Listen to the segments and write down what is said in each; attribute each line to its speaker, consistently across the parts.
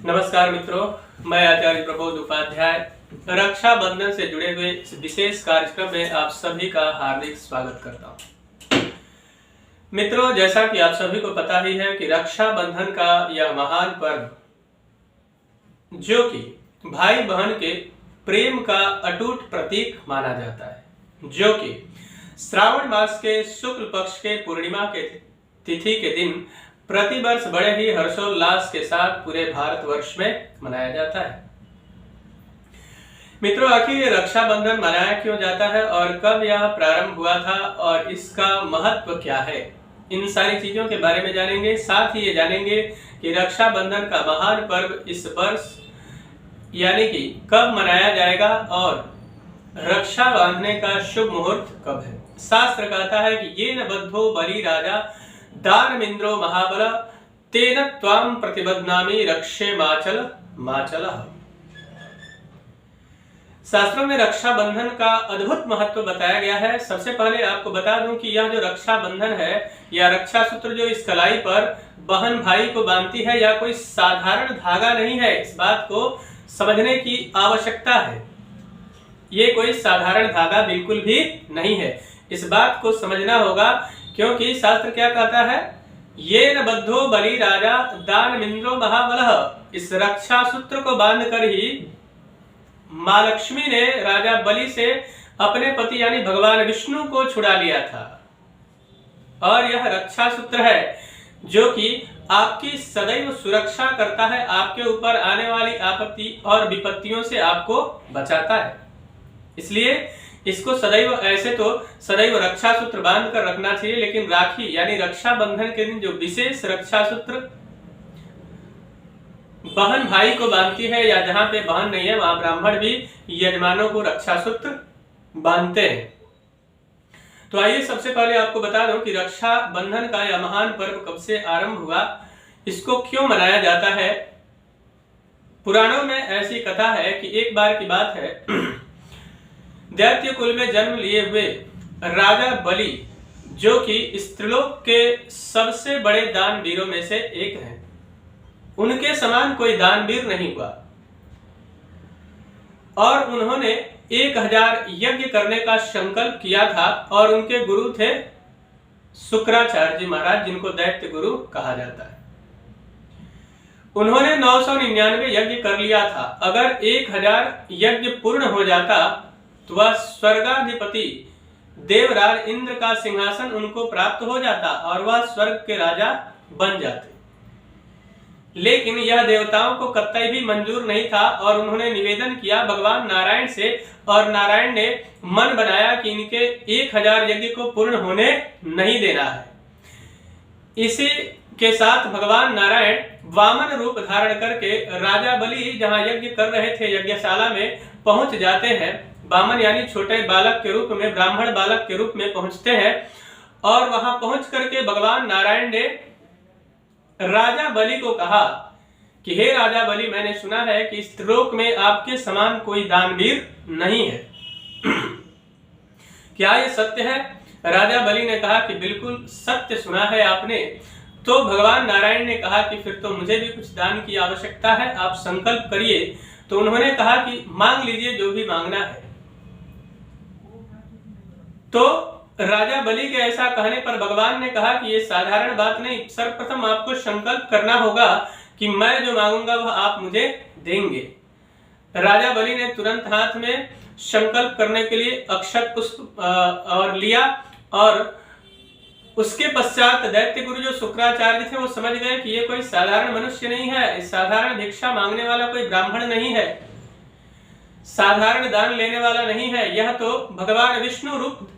Speaker 1: नमस्कार मित्रों, मैं आचार्य प्रबोध उपाध्याय रक्षाबंधन से जुड़े हुए इस विशेष कार्यक्रम में आप सभी का हार्दिक स्वागत करता हूं। मित्रों, जैसा कि आप सभी को पता ही है कि रक्षाबंधन का यह महान पर्व, जो कि भाई बहन के प्रेम का अटूट प्रतीक माना जाता है, जो कि श्रावण मास के शुक्ल पक्ष के पूर्णिमा के तिथि के दिन प्रतिवर्ष बड़े ही हर्षोल्लास के साथ पूरे भारतवर्ष में मनाया जाता है। मित्रों, आखिर ये रक्षाबंधन मनाया क्यों जाता है और कब यह प्रारंभ हुआ था और इसका महत्व क्या है, इन सारी चीजों के बारे में जानेंगे। साथ ही ये जानेंगे कि रक्षाबंधन का महान पर्व इस वर्ष यानी कि कब मनाया जाएगा और रक्षा बांधने का शुभ मुहूर्त कब है। शास्त्र कहता है कि ये न बद्धो बलि राजा दानमिंद्रो महाबल तेन त्वाम प्रतिबध्नामि रक्षे माचल माचल। शास्त्रों में रक्षाबंधन का अद्भुत महत्व बताया गया है। सबसे पहले आपको बता दूं कि यह जो रक्षाबंधन है या रक्षा सूत्र जो इस कलाई पर बहन भाई को बांधती है, यह कोई साधारण धागा नहीं है। इस बात को समझने की आवश्यकता है। ये कोई साधारण धागा बिल्कुल भी नहीं है। इस बात को समझना होगा, क्योंकि शास्त्र क्या कहता है, ये न बद्धो बलि राजा दानमिंद्रो महाबलः। इस रक्षा सूत्र को बांधकर ही मां लक्ष्मी ने राजा बलि से अपने पति यानी भगवान विष्णु को छुड़ा लिया था। और यह रक्षा सूत्र है जो कि आपकी सदैव सुरक्षा करता है, आपके ऊपर आने वाली आपत्ति और विपत्तियों से आपको बचाता है। इसलिए इसको सदैव, ऐसे तो सदैव रक्षा सूत्र बांध कर रखना चाहिए, लेकिन राखी यानी रक्षाबंधन के दिन जो विशेष रक्षा सूत्र बहन भाई को बांधती है, या जहां पे बहन नहीं है वहां ब्राह्मण भी यजमानों को रक्षा सूत्र बांधते हैं। तो आइए सबसे पहले आपको बता दूं कि रक्षाबंधन का यह महान पर्व कब से आरंभ हुआ, इसको क्यों मनाया जाता है। पुराणों में ऐसी कथा है कि एक बार की बात है, दैत्य कुल में जन्म लिए हुए राजा बलि, जो कि स्त्रीलोक के सबसे बड़े दानवीरों में से एक हैं, उनके समान कोई दानवीर नहीं हुआ। और उन्होंने 1000 यज्ञ करने का संकल्प किया था। और उनके गुरु थे शुक्राचार्य जी महाराज, जिनको दैत्य गुरु कहा जाता है। उन्होंने 999 यज्ञ कर लिया था। अगर 1000 यज्ञ पूर्ण हो जाता तो वह स्वर्गाधिपति देवराज इंद्र का सिंहासन उनको प्राप्त हो जाता और वह स्वर्ग के राजा बन जाते। लेकिन यह देवताओं को कतई भी मंजूर नहीं था और उन्होंने निवेदन किया भगवान नारायण से, और नारायण ने मन बनाया कि इनके 1000 यज्ञ को पूर्ण होने नहीं देना है। इसी के साथ भगवान नारायण वामन रूप धारण करके राजा बलि जहां यज्ञ कर रहे थे यज्ञशाला में पहुंच जाते हैं। वामन यानी छोटे बालक के रूप में, ब्राह्मण बालक के रूप में पहुंचते हैं। और वहां पहुंच करके भगवान नारायण ने राजा बलि को कहा कि हे राजा बलि, मैंने सुना है कि इस त्रिलोक में आपके समान कोई दानवीर नहीं है। क्या ये सत्य है? राजा बलि ने कहा कि बिल्कुल सत्य सुना है आपने। तो भगवान नारायण ने कहा कि फिर तो मुझे भी कुछ दान की आवश्यकता है, आप संकल्प करिए। तो उन्होंने कहा कि मांग लीजिए जो भी मांगना है। तो राजा बलि के ऐसा कहने पर भगवान ने कहा कि ये साधारण बात नहीं, सर्वप्रथम आपको संकल्प करना होगा कि मैं जो मांगूंगा वह आप मुझे देंगे। राजा बलि ने तुरंत हाथ में संकल्प करने के लिए अक्षत पुष्प और लिया। और उसके पश्चात दैत्य गुरु जो शुक्राचार्य थे वो समझ गए कि ये कोई साधारण मनुष्य नहीं है, साधारण भिक्षा मांगने वाला कोई ब्राह्मण नहीं है, साधारण दान लेने वाला नहीं है। यह तो भगवान विष्णु रूप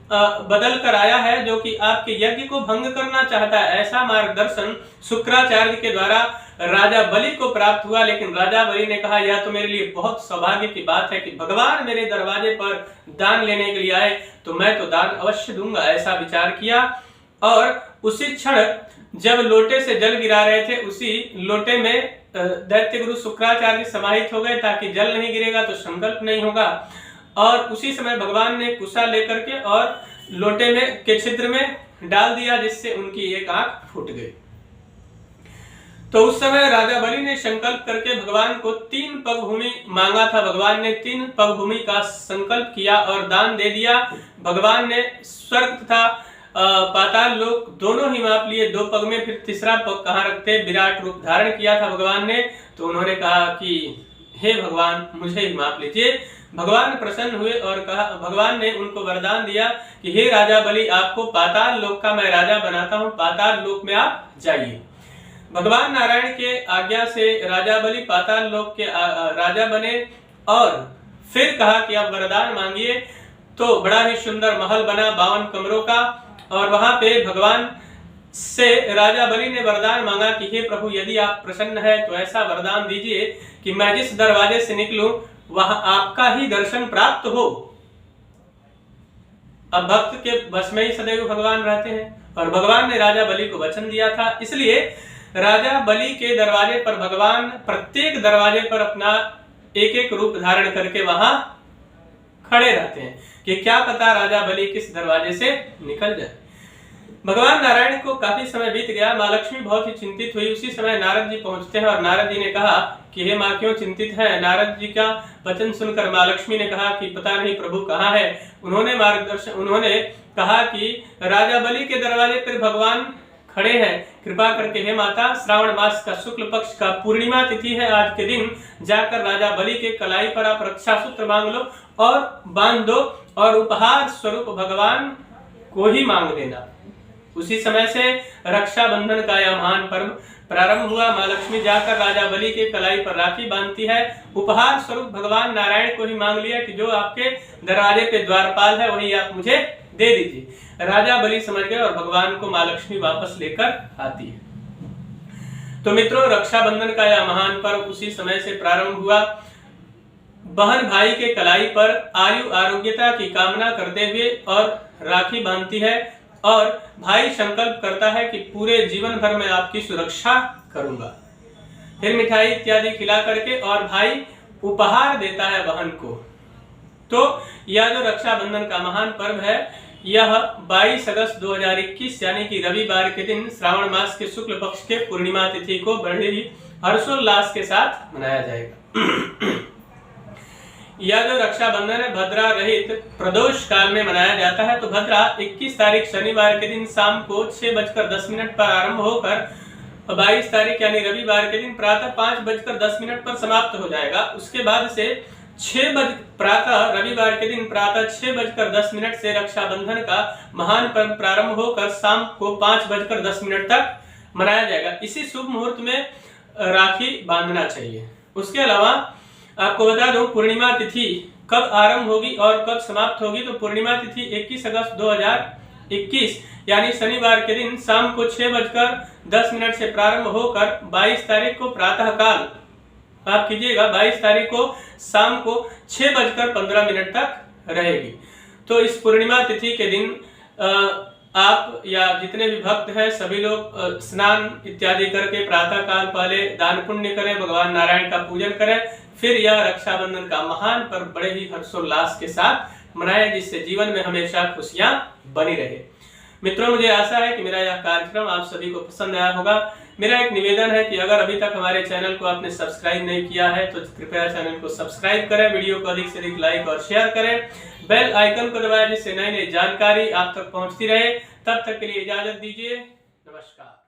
Speaker 1: बदल कर आया है, जो कि आपके यज्ञ को भंग करना चाहता है। ऐसा मार्गदर्शन शुक्राचार्य के द्वारा राजा बलि को प्राप्त हुआ। लेकिन राजा बलि ने कहा, यह तो मेरे लिए बहुत सौभाग्य की बात है कि भगवान मेरे दरवाजे पर दान लेने के लिए आए, तो मैं तो दान अवश्य दूंगा। ऐसा विचार किया। और उसी क्षण जब लोटे से जल गिरा रहे थे, उसी लोटे में दैत्य गुरु शुक्राचार्य समाहित हो गए, ताकि जल नहीं गिरेगा तो संकल्प नहीं होगा। और उसी समय भगवान ने कुशा लेकर के और लोटे में के छिद्र में डाल दिया, जिससे उनकी एक आंख फूट गई। तो उस समय राजा बलि ने संकल्प करके भगवान को 3 पग भूमि मांगा था। भगवान ने 3 पग भूमि का संकल्प किया और दान दे दिया। भगवान ने स्वर्ग तथा पाताल लोक दोनों ही माप लिए 2 पग में। फिर तीसरा पग कहाँ रखते, विराट रूप धारण किया था भगवान ने। तो उन्होंने कहा कि हे भगवान, मुझे ही माप लीजिए। भगवान प्रसन्न हुए और कहा, भगवान ने उनको वरदान दिया कि हे राजा बलि, आपको पाताल लोक का मैं राजा बनाता हूँ, पाताल लोक में आप जाइए। भगवान नारायण के आज्ञा से राजा बलि पाताल लोक के राजा बने और फिर कहा कि आप वरदान मांगिए। तो बड़ा ही सुंदर महल बना 52 कमरों का, और वहां पे भगवान से राजा बलि ने वरदान मांगा कि हे प्रभु, यदि आप प्रसन्न है तो ऐसा वरदान दीजिए कि मैं जिस दरवाजे से निकलूं वहां आपका ही दर्शन प्राप्त हो। अब भक्त के बस में ही सदैव भगवान रहते हैं और भगवान ने राजा बलि को वचन दिया था, इसलिए राजा बलि के दरवाजे पर भगवान प्रत्येक दरवाजे पर अपना एक एक रूप धारण करके वहां खड़े रहते हैं कि क्या पता राजा बलि किस दरवाजे से निकल जाए। भगवान नारायण को काफी समय बीत गया। माँ लक्ष्मी बहुत ही चिंतित हुई। उसी समय नारद जी पहुंचते हैं और नारद जी ने कहा कि हे माँ, क्यों चिंतित है। नारद जी का वचन सुनकर माँ लक्ष्मी ने कहा कि पता नहीं प्रभु कहाँ है। उन्होंने कहा कि राजा बलि के दरवाजे पर भगवान खड़े हैं, कृपा करके हे माता, श्रावण मास का शुक्ल पक्ष का पूर्णिमा तिथि है आज के दिन, जाकर राजा बलि के कलाई पर आप रक्षा सूत्र मांग लो और बांध दो और उपहार स्वरूप भगवान को ही मांग लेना। उसी समय से रक्षाबंधन का यह महान पर्व प्रारंभ हुआ। माँ लक्ष्मी जाकर राजा बलि के कलाई पर राखी बांधती है। उपहार स्वरूप भगवान नारायण को ही मांग लिया कि जो आपके दरवाजे पे द्वारपाल है वही आप मुझे दे दीजिए। राजा बलि समझ गए और भगवान को माँ लक्ष्मी वापस लेकर आती है। तो मित्रों, रक्षाबंधन का यह महान पर्व उसी समय से प्रारंभ हुआ। बहन भाई के कलाई पर आयु आरोग्यता की कामना करते हुए और राखी बांधती है और भाई संकल्प करता है कि पूरे जीवन भर में आपकी सुरक्षा करूंगा। फिर मिठाई इत्यादि खिला करके और भाई उपहार देता है बहन को। तो यह जो रक्षाबंधन का महान पर्व है, यह 22 अगस्त 2021 यानी कि रविवार के दिन श्रावण मास के शुक्ल पक्ष के पूर्णिमा तिथि को बड़े ही हर्षोल्लास के साथ मनाया जाएगा। यह जो रक्षाबंधन है भद्रा रहित प्रदोष काल में मनाया जाता है। तो भद्रा 21 तारीख शनिवार के दिन शाम को 6:10 पर आरंभ होकर 22 तारीख यानी रविवार के दिन प्रातः 5:10 पर समाप्त हो जाएगा। उसके बाद से रविवार के दिन प्रातः 6:10 से रक्षाबंधन का महान पर्व प्रारंभ होकर शाम को 5:10 तक मनाया जाएगा। इसी शुभ मुहूर्त में राखी बांधना चाहिए। उसके अलावा आपको बता दूं पूर्णिमा तिथि कब आरंभ होगी और कब समाप्त होगी। तो पूर्णिमा तिथि 21 अगस्त 2021 यानी शनिवार के दिन शाम को 6:10 से प्रारंभ होकर 22 तारीख को प्रातः काल आप कीजिएगा 22 तारीख को शाम को 6:15 तक रहेगी। तो इस पूर्णिमा तिथि के दिन आप या जितने भी भक्त हैं सभी लोग स्नान इत्यादि करके प्रातः काल पहले दान पुण्य करें, भगवान नारायण का पूजन करें, फिर यह रक्षाबंधन का महान पर्व बड़े ही हर्षोल्लास के साथ मनाएं, जिससे जीवन में हमेशा खुशियां बनी रहे। मित्रों, मुझे आशा है कि मेरा यह कार्यक्रम आप सभी को पसंद आया होगा। मेरा एक निवेदन है कि अगर अभी तक हमारे चैनल को आपने सब्सक्राइब नहीं किया है तो कृपया चैनल को सब्सक्राइब करें, वीडियो को अधिक से अधिक लाइक और शेयर करें, बेल आइकन को दबाएं जिससे नई नई जानकारी आप तक पहुंचती रहे। तब तक के लिए इजाजत दीजिए। नमस्कार।